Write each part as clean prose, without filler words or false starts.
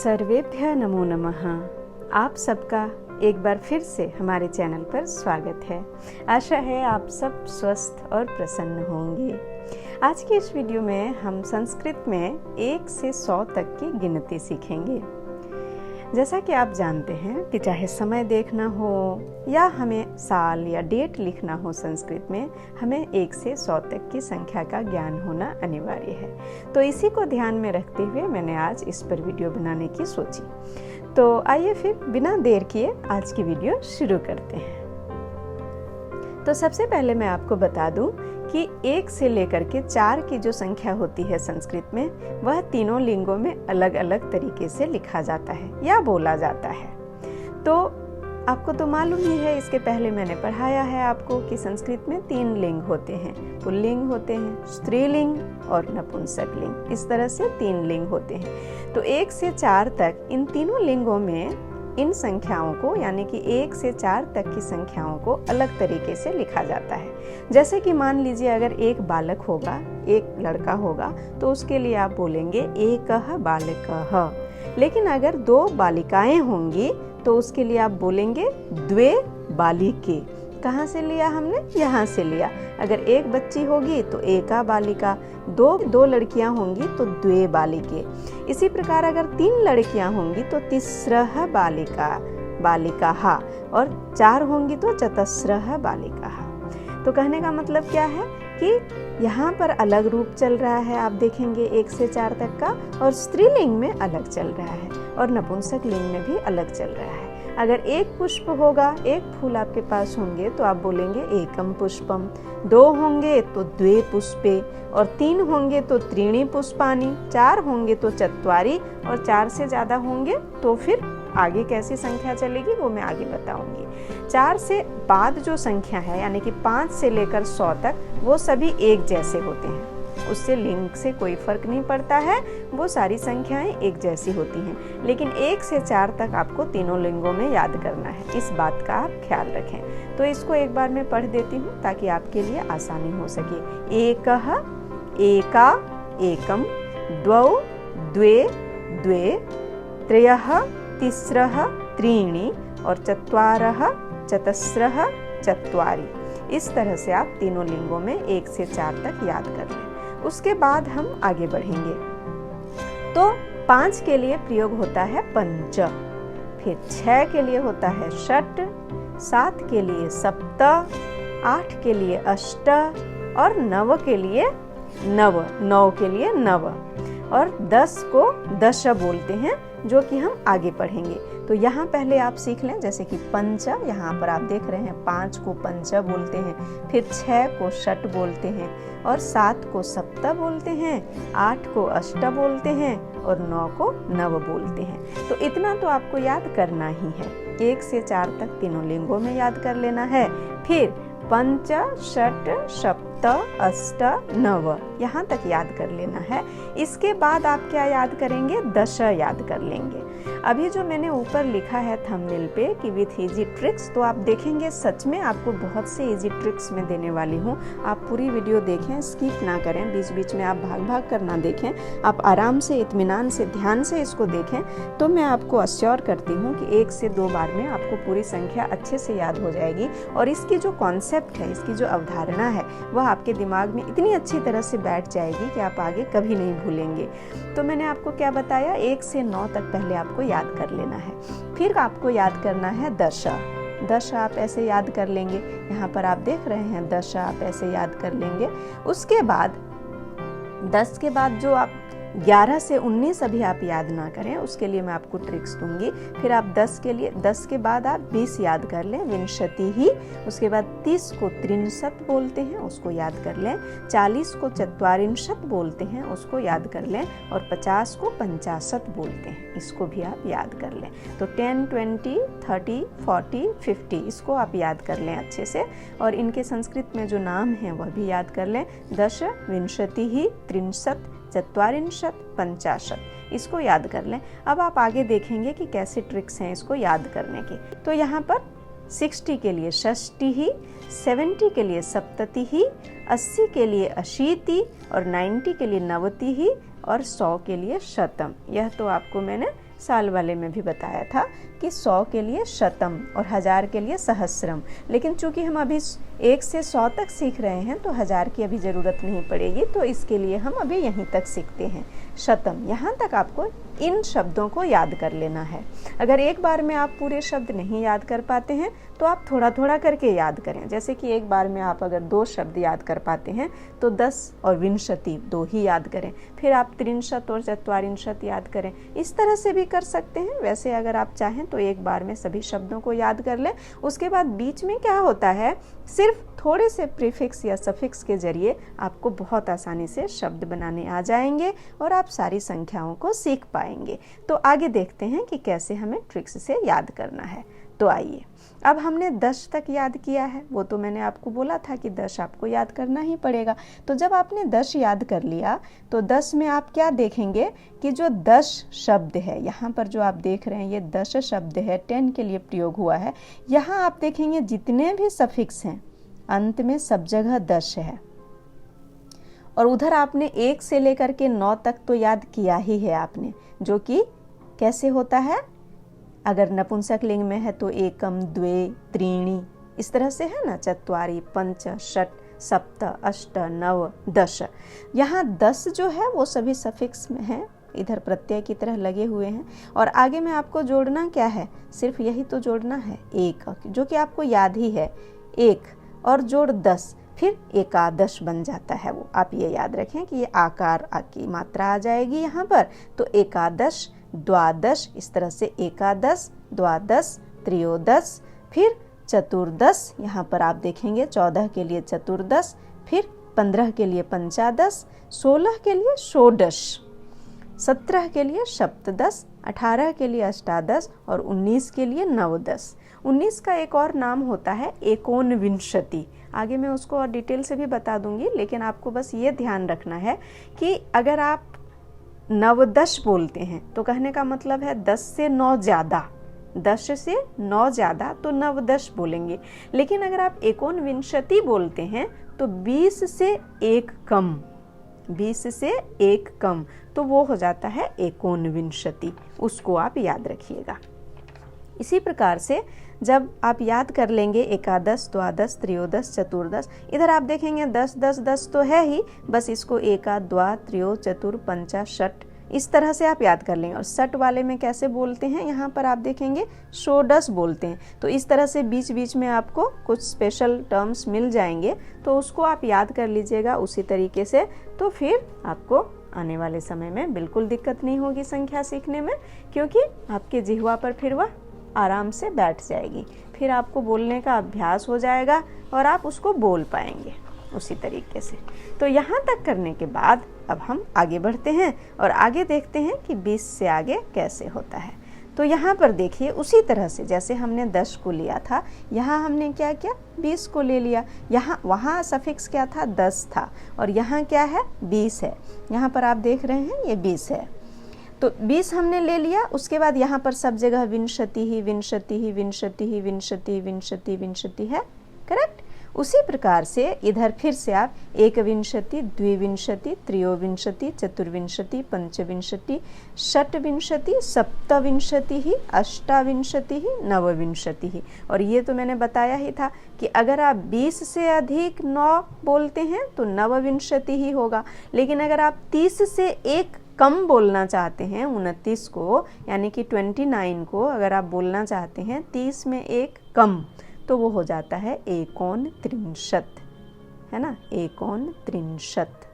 सर्वेभ्यः नमो नमः। आप सबका एक बार फिर से हमारे चैनल पर स्वागत है। आशा है आप सब स्वस्थ और प्रसन्न होंगे। आज की इस वीडियो में हम संस्कृत में 1 से 100 तक की गिनती सीखेंगे। जैसा कि आप जानते हैं कि चाहे समय देखना हो या हमें साल या डेट लिखना हो, संस्कृत में हमें 1 से 100 तक की संख्या का ज्ञान होना अनिवार्य है। तो इसी को ध्यान में रखते हुए मैंने आज इस पर वीडियो बनाने की सोची। तो आइए फिर बिना देर किए आज की वीडियो शुरू करते हैं। तो सबसे पहले मैं आपको बता दूं कि 1 से लेकर के 4 की जो संख्या होती है संस्कृत में, वह तीनों लिंगों में अलग अलग तरीके से लिखा जाता है या बोला जाता है। तो आपको तो मालूम ही है, इसके पहले मैंने पढ़ाया है आपको कि संस्कृत में 3 लिंग होते हैं। पुल्लिंग होते हैं, स्त्रीलिंग और नपुंसक लिंग। इस तरह से 3 लिंग होते हैं। तो 1 से 4 तक इन तीनों लिंगों में इन संख्याओं को, यानी कि 1 से 4 तक की संख्याओं को अलग तरीके से लिखा जाता है। जैसे कि मान लीजिए अगर एक बालक होगा, एक लड़का होगा, तो उसके लिए आप बोलेंगे एकः बालकः। लेकिन अगर 2 बालिकाएं होंगी तो उसके लिए आप बोलेंगे द्वे बालिके। कहाँ से लिया हमने? यहाँ से लिया। अगर एक बच्ची होगी तो एका बालिका, दो लड़कियां होंगी तो द्वे बालिके। इसी प्रकार अगर 3 लड़कियां होंगी तो तिस्रः बालिकाः, और 4 होंगी तो चतस्रः बालिकाः। तो कहने का मतलब क्या है कि यहाँ पर अलग रूप चल रहा है, आप देखेंगे 1 से 4 तक का, और स्त्रीलिंग में अलग चल रहा है और नपुंसक लिंग में भी अलग चल रहा है। अगर एक पुष्प होगा, एक फूल आपके पास होंगे तो आप बोलेंगे एकम पुष्पम। 2 होंगे तो द्वे पुष्पे, और 3 होंगे तो त्रीणि पुष्पानि, 4 होंगे तो चत्वारि, और 4 से ज़्यादा होंगे तो फिर आगे कैसी संख्या चलेगी वो मैं आगे बताऊंगी। 4 से बाद जो संख्या है, यानी कि 5 से लेकर 100 तक, वो सभी एक जैसे होते हैं। उससे लिंग से कोई फर्क नहीं पड़ता है, वो सारी संख्याएं एक जैसी होती हैं। लेकिन 1 से 4 तक आपको तीनों लिंगों में याद करना है, इस बात का आप ख्याल रखें। तो इसको एक बार मैं पढ़ देती हूँ ताकि आपके लिए आसानी हो सके। एकः एका एकम, द्वौ द्वे द्वे, त्रयः तिस्रः त्रीणि, और चत्वारः चतस्रः चत्वारि। इस तरह से आप तीनों लिंगों में 1 से 4 तक याद कर लें। उसके बाद हम आगे बढ़ेंगे। तो 5 के लिए प्रयोग होता है पंच, फिर 6 के लिए होता है षट, 7 के लिए सप्त, 8 के लिए अष्ट, और 9 के लिए नव, 9 के लिए नव, और 10 को दश बोलते हैं, जो कि हम आगे पढ़ेंगे। तो यहाँ पहले आप सीख लें, जैसे कि पंच, यहाँ पर आप देख रहे हैं 5 को पंच बोलते हैं, फिर 6 को षट बोलते हैं, और 7 को सप्त बोलते हैं, 8 को अष्ट बोलते हैं, और 9 को नव बोलते हैं। तो इतना तो आपको याद करना ही है। 1 से 4 तक तीनों लिंगों में याद कर लेना है। फिर पंच षट सप्त अष्ट नव, यहाँ तक याद कर लेना है। इसके बाद आप क्या याद करेंगे? दश याद कर लेंगे। अभी जो मैंने ऊपर लिखा है थंबनेल पे कि विथ इजी ट्रिक्स, तो आप देखेंगे सच में आपको बहुत से इजी ट्रिक्स मैं देने वाली हूँ। आप पूरी वीडियो देखें, स्किप ना करें, बीच बीच में आप भाग भाग कर ना देखें। आप आराम से, इत्मीनान से, ध्यान से इसको देखें, तो मैं आपको अश्योर करती हूँ कि 1 से 2 बार में आपको पूरी संख्या अच्छे से याद हो जाएगी। और इसकी जो कॉन्सेप्ट है, इसकी जो अवधारणा है, वह आपके दिमाग में इतनी अच्छी तरह से बैठ जाएगी कि आप आगे कभी नहीं भूलेंगे। तो मैंने आपको क्या बताया? 1 से 9 तक पहले आपको याद कर लेना है। फिर आपको याद करना है दश। दश आप ऐसे याद कर लेंगे, यहाँ पर आप देख रहे हैं दश आप ऐसे याद कर लेंगे। उसके बाद 10 के बाद जो आप 11 से 19 अभी आप याद ना करें, उसके लिए मैं आपको ट्रिक्स दूंगी। फिर आप 10 के बाद आप 20 याद कर लें, विंशति ही। उसके बाद 30 को त्रिंशत बोलते हैं, उसको याद कर लें। 40 को चत्वारिंशत बोलते हैं, उसको याद कर लें। और 50 को पंचाशत बोलते हैं, इसको भी आप याद कर लें। तो 10, 20, 30, 40, 50 इसको आप याद कर लें अच्छे से। और इनके संस्कृत में जो नाम हैं वह भी याद कर लें। 10, विंशति ही, त्रिंशत, चत्वारिंशत, पंचाशत, इसको याद कर लें। अब आप आगे देखेंगे कि कैसे ट्रिक्स हैं इसको याद करने के। तो यहाँ पर 60 के लिए षष्टि ही, 70 के लिए सप्तति ही, 80 के लिए अशीति, और 90 के लिए नवति ही, और 100 के लिए शतम। यह तो आपको मैंने साल वाले में भी बताया था कि 100 के लिए शतम और 1000 के लिए सहस्रम। लेकिन चूंकि हम अभी 1 से 100 तक सीख रहे हैं तो 1000 की अभी ज़रूरत नहीं पड़ेगी, तो इसके लिए हम अभी यहीं तक सीखते हैं। शतम, यहाँ तक आपको इन शब्दों को याद कर लेना है। अगर एक बार में आप पूरे शब्द नहीं याद कर पाते हैं तो आप थोड़ा थोड़ा करके याद करें। जैसे कि एक बार में आप अगर 2 शब्द याद कर पाते हैं तो 10 और विंशति 2 ही याद करें, फिर आप त्रिंशत और चत्वारिंशत याद करें। इस तरह से भी कर सकते हैं। वैसे अगर आप चाहें तो एक बार में सभी शब्दों को याद कर लें। उसके बाद बीच में क्या होता है, सिर्फ थोड़े से प्रीफिक्स या सफिक्स के जरिए आपको बहुत आसानी से शब्द बनाने आ जाएंगे और आप सारी संख्याओं को सीख पाएंगे। तो आगे देखते हैं कि कैसे हमें ट्रिक्स से याद करना है। तो आइए, अब हमने 10 तक याद किया है, वो तो मैंने आपको बोला था कि 10 आपको याद करना ही पड़ेगा। तो जब आपने 10 याद कर लिया तो 10 में आप क्या देखेंगे कि जो 10 शब्द है, यहाँ पर जो आप देख रहे हैं ये 10 शब्द है, 10 के लिए प्रयोग हुआ है। यहाँ आप देखेंगे जितने भी सफिक्स हैं अंत में सब जगह 10 है। और उधर आपने 1 से लेकर के 9 तक तो याद किया ही है आपने, जो कि कैसे होता है, अगर नपुंसक लिंग में है तो एकम, द्वे, त्रीणि, इस तरह से है ना, चत्वारि, पंच, षट, सप्त, अष्ट, नव, दश। यहाँ 10 जो है वो सभी सफिक्स में है, इधर प्रत्यय की तरह लगे हुए हैं। और आगे में आपको जोड़ना क्या है, सिर्फ यही तो जोड़ना है, एक, जो कि आपको याद ही है, 1 और जोड़ 10, फिर एकादश बन जाता है वो। आप ये याद रखें कि ये आकार की मात्रा आ जाएगी यहाँ पर, तो एकादश, द्वादश, इस तरह से एकादश, द्वादश, त्रयोदश, फिर चतुर्दश। यहाँ पर आप देखेंगे 14 के लिए चतुर्दश, फिर 15 के लिए पंचादश, 16 के लिए षोडश, 17 के लिए सप्तदश, 18 के लिए अष्टादश और 19 के लिए नवदश। 19 का एक और नाम होता है एकोनविंशति। आगे मैं उसको और डिटेल से भी बता दूंगी, लेकिन आपको बस ये ध्यान रखना है कि अगर आप नवदश बोलते हैं तो कहने का मतलब है 10 से 9 ज़्यादा, 10 से 9 ज़्यादा तो नवदश बोलेंगे। लेकिन अगर आप एकोनविंशति बोलते हैं तो 20 से 1 कम, 20 से 1 कम, तो वो हो जाता है एकोनविंशति। उसको आप याद रखिएगा। इसी प्रकार से जब आप याद कर लेंगे एकादश, द्वादश, त्रयोदश, चतुर्दश, इधर आप देखेंगे 10 10 10 तो है ही, बस इसको एका, द्वा, त्रयो, चतुर, पंचा, षट, इस तरह से आप याद कर लेंगे। और षट वाले में कैसे बोलते हैं, यहाँ पर आप देखेंगे षोडश बोलते हैं। तो इस तरह से बीच बीच में आपको कुछ स्पेशल टर्म्स मिल जाएंगे, तो उसको आप याद कर लीजिएगा उसी तरीके से। तो फिर आपको आने वाले समय में बिल्कुल दिक्कत नहीं होगी संख्या सीखने में, क्योंकि आपके जिह्वा पर फिर वह आराम से बैठ जाएगी। फिर आपको बोलने का अभ्यास हो जाएगा और आप उसको बोल पाएंगे उसी तरीके से। तो यहाँ तक करने के बाद अब हम आगे बढ़ते हैं और आगे देखते हैं कि 20 से आगे कैसे होता है। तो यहाँ पर देखिए, उसी तरह से जैसे हमने 10 को लिया था, यहाँ हमने क्या किया, 20 को ले लिया। यहाँ वहाँ सफिक्स क्या था, 10 था, और यहाँ क्या है, 20 है। यहाँ पर आप देख रहे हैं ये 20 है, तो 20 हमने ले लिया। उसके बाद यहाँ पर सब जगह विंशति ही विंशति ही विंशति ही विंशति विंशति विंशति है, करेक्ट। उसी प्रकार से इधर फिर से आप एकविंशति, द्विविंशति, त्रयोविंशति, चतुर्विंशति, पंचविंशति, षटविंशति, सप्तविंशति ही, अष्टाविंशति ही, नवविंशति ही। और ये तो मैंने बताया ही था कि अगर आप 20 से अधिक 9 बोलते हैं तो नवविंशति ही होगा। लेकिन अगर आप 30 से 1 कम बोलना चाहते हैं, 29 को यानी कि 29 को अगर आप बोलना चाहते हैं 30 में 1 कम, तो वो हो जाता है एकोनत्रिंशत, है ना, एकोनत्रिंशत।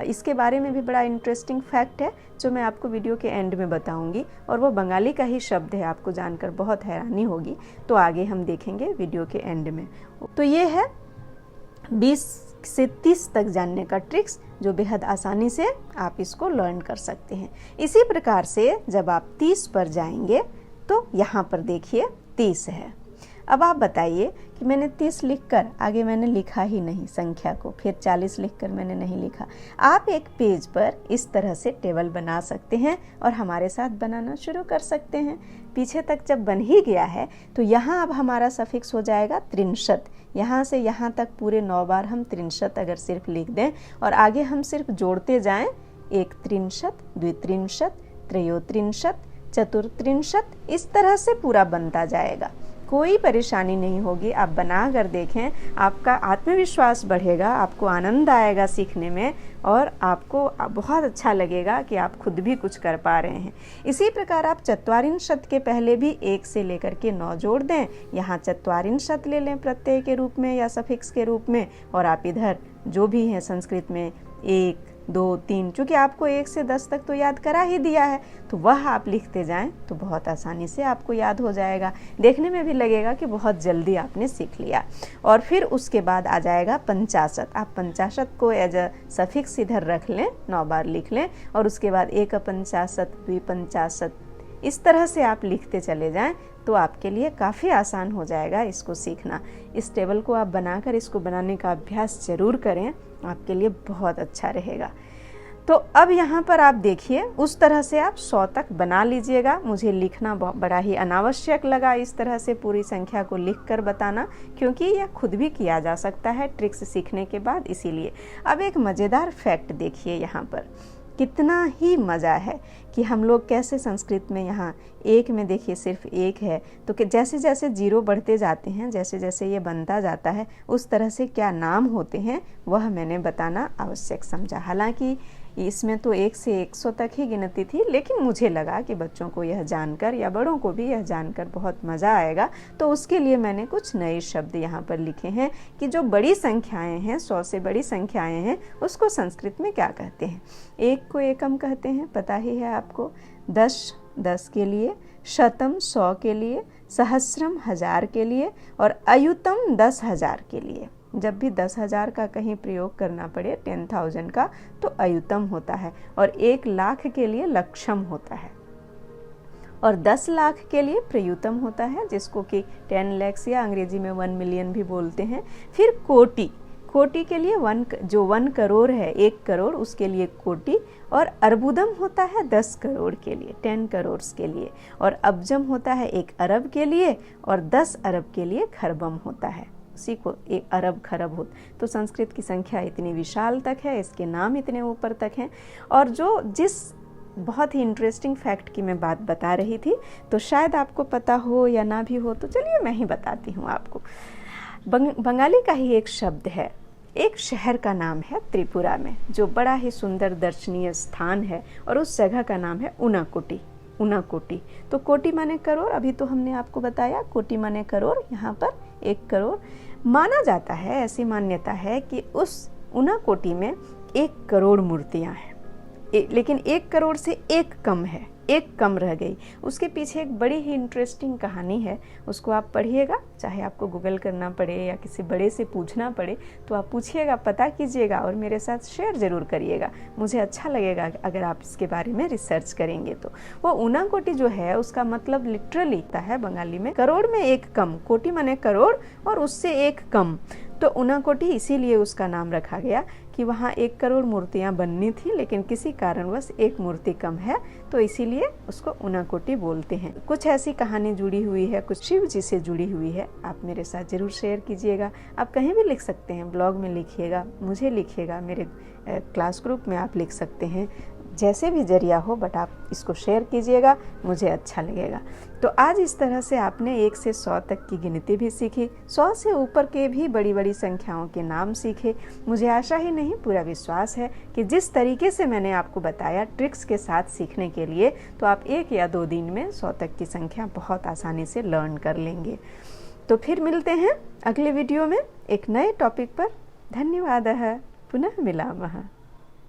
इसके बारे में भी बड़ा इंटरेस्टिंग फैक्ट है जो मैं आपको वीडियो के एंड में बताऊंगी, और वो बंगाली का ही शब्द है, आपको जानकर बहुत हैरानी होगी। तो आगे हम देखेंगे वीडियो के एंड में। तो ये है 20 से 30 तक जानने का ट्रिक्स, जो बेहद आसानी से आप इसको लर्न कर सकते हैं। इसी प्रकार से जब आप 30 पर जाएंगे तो यहाँ पर देखिए 30 है। अब आप बताइए कि मैंने 30 लिखकर आगे मैंने लिखा ही नहीं संख्या को, फिर 40 लिखकर मैंने नहीं लिखा। आप एक पेज पर इस तरह से टेबल बना सकते हैं और हमारे साथ बनाना शुरू कर सकते हैं। पीछे तक जब बन ही गया है तो यहाँ अब हमारा सफिक्स हो जाएगा त्रिंशत। यहाँ से यहाँ तक पूरे 9 बार हम त्रिंशत अगर सिर्फ लिख दें और आगे हम सिर्फ जोड़ते जाएं, एक त्रिंशत, द्वित्रिंशत, त्रयोत्रिंशत, चतुर्त्रिंशत्, इस तरह से पूरा बनता जाएगा। कोई परेशानी नहीं होगी। आप बना कर देखें, आपका आत्मविश्वास बढ़ेगा, आपको आनंद आएगा सीखने में और आपको बहुत अच्छा लगेगा कि आप खुद भी कुछ कर पा रहे हैं। इसी प्रकार आप चत्वारिंशत् के पहले भी 1 से लेकर के 9 जोड़ दें। यहाँ चत्वारिंशत् ले लें प्रत्यय के रूप में या सफिक्स के रूप में, और आप इधर जो भी हैं संस्कृत में 1, 2, 3, चूँकि आपको 1 से 10 तक तो याद करा ही दिया है, तो वह आप लिखते जाएं तो बहुत आसानी से आपको याद हो जाएगा। देखने में भी लगेगा कि बहुत जल्दी आपने सीख लिया। और फिर उसके बाद आ जाएगा 50। आप 50 को एज अ सफिक्स इधर रख लें, 9 बार लिख लें, और उसके बाद 150, 250, इस तरह से आप लिखते चले जाएं तो आपके लिए काफ़ी आसान हो जाएगा इसको सीखना। इस टेबल को आप बनाकर इसको बनाने का अभ्यास ज़रूर करें, आपके लिए बहुत अच्छा रहेगा। तो अब यहाँ पर आप देखिए, उस तरह से आप 100 तक बना लीजिएगा। मुझे लिखना बड़ा ही अनावश्यक लगा इस तरह से पूरी संख्या को लिखकर बताना, क्योंकि यह खुद भी किया जा सकता है ट्रिक्स सीखने के बाद, इसीलिए। अब एक मज़ेदार फैक्ट देखिए, यहाँ पर कितना ही मज़ा है कि हम लोग कैसे संस्कृत में यहाँ 1 में देखिए सिर्फ 1 है, तो कि जैसे जैसे 0 बढ़ते जाते हैं, जैसे जैसे ये बनता जाता है, उस तरह से क्या नाम होते हैं वह मैंने बताना आवश्यक समझा। हालांकि इसमें तो 1 से 100 तक ही गिनती थी, लेकिन मुझे लगा कि बच्चों को यह जानकर या बड़ों को भी यह जानकर बहुत मज़ा आएगा, तो उसके लिए मैंने कुछ नए शब्द यहाँ पर लिखे हैं कि जो बड़ी संख्याएं हैं, 100 से बड़ी संख्याएं हैं, उसको संस्कृत में क्या कहते हैं। 1 को एकम कहते हैं, पता ही है आपको। 10 के लिए, शतम 100 के लिए, सहस्रम 1000 के लिए, और अयुतम 10,000 के लिए। जब भी 10,000 का कहीं प्रयोग करना पड़े, 10,000 का, तो अयुतम होता है, और 1 लाख के लिए लक्षम होता है, और 10 लाख के लिए प्रयुतम होता है, जिसको कि 10 lakhs या अंग्रेजी में 1 million भी बोलते हैं। फिर कोटि के लिए 1 करोड़ है, 1 करोड़, उसके लिए कोटि, और अर्बुदम होता है 10 करोड़ के लिए, 10 करोड़ के लिए, और अब्जम होता है 1 अरब के लिए, और 10 अरब के लिए खरबम होता है, उसी को 1 अरब खरब होता। तो संस्कृत की संख्या इतनी विशाल तक है, इसके नाम इतने ऊपर तक हैं। और जिस बहुत ही इंटरेस्टिंग फैक्ट की मैं बात बता रही थी, तो शायद आपको पता हो या ना भी हो, तो चलिए मैं ही बताती हूँ आपको। बंगाली का ही एक शब्द है, एक शहर का नाम है त्रिपुरा में, जो बड़ा ही सुंदर दर्शनीय स्थान है, और उस जगह का नाम है उनाकोटी। तो कोटि माने करोड़, अभी तो हमने आपको बताया, कोटि माने करोड़। यहाँ पर 1 करोड़ माना जाता है, ऐसी मान्यता है कि उस उनाकोटी में 1 करोड़ मूर्तियाँ हैं, लेकिन 1 करोड़ से 1 कम है, 1 कम रह गई। उसके पीछे एक बड़ी ही इंटरेस्टिंग कहानी है, उसको आप पढ़िएगा, चाहे आपको गूगल करना पड़े या किसी बड़े से पूछना पड़े, तो आप पूछिएगा, पता कीजिएगा, और मेरे साथ शेयर ज़रूर करिएगा। मुझे अच्छा लगेगा अगर आप इसके बारे में रिसर्च करेंगे। तो वो उनाकोटी जो है, उसका मतलब लिटरली है बंगाली में करोड़ में 1 कम, कोटि माने करोड़ और उससे 1 कम, तो उनाकोटी इसीलिए उसका नाम रखा गया कि वहाँ 1 करोड़ मूर्तियाँ बननी थी, लेकिन किसी कारणवश 1 मूर्ति कम है, तो इसीलिए उसको उनाकोटी बोलते हैं। कुछ ऐसी कहानी जुड़ी हुई है, कुछ शिव जी से जुड़ी हुई है, आप मेरे साथ ज़रूर शेयर कीजिएगा। आप कहीं भी लिख सकते हैं, ब्लॉग में लिखिएगा, मुझे लिखिएगा, मेरे क्लास ग्रुप में आप लिख सकते हैं, जैसे भी जरिया हो, बट आप इसको शेयर कीजिएगा, मुझे अच्छा लगेगा। तो आज इस तरह से आपने 1 से 100 तक की गिनती भी सीखी, 100 से ऊपर के भी बड़ी बड़ी संख्याओं के नाम सीखे। मुझे आशा ही नहीं, पूरा विश्वास है कि जिस तरीके से मैंने आपको बताया ट्रिक्स के साथ सीखने के लिए, तो आप 1 या 2 दिन में 100 तक की संख्या बहुत आसानी से लर्न कर लेंगे। तो फिर मिलते हैं अगले वीडियो में एक नए टॉपिक पर। धन्यवाद। पुनः मिलामः।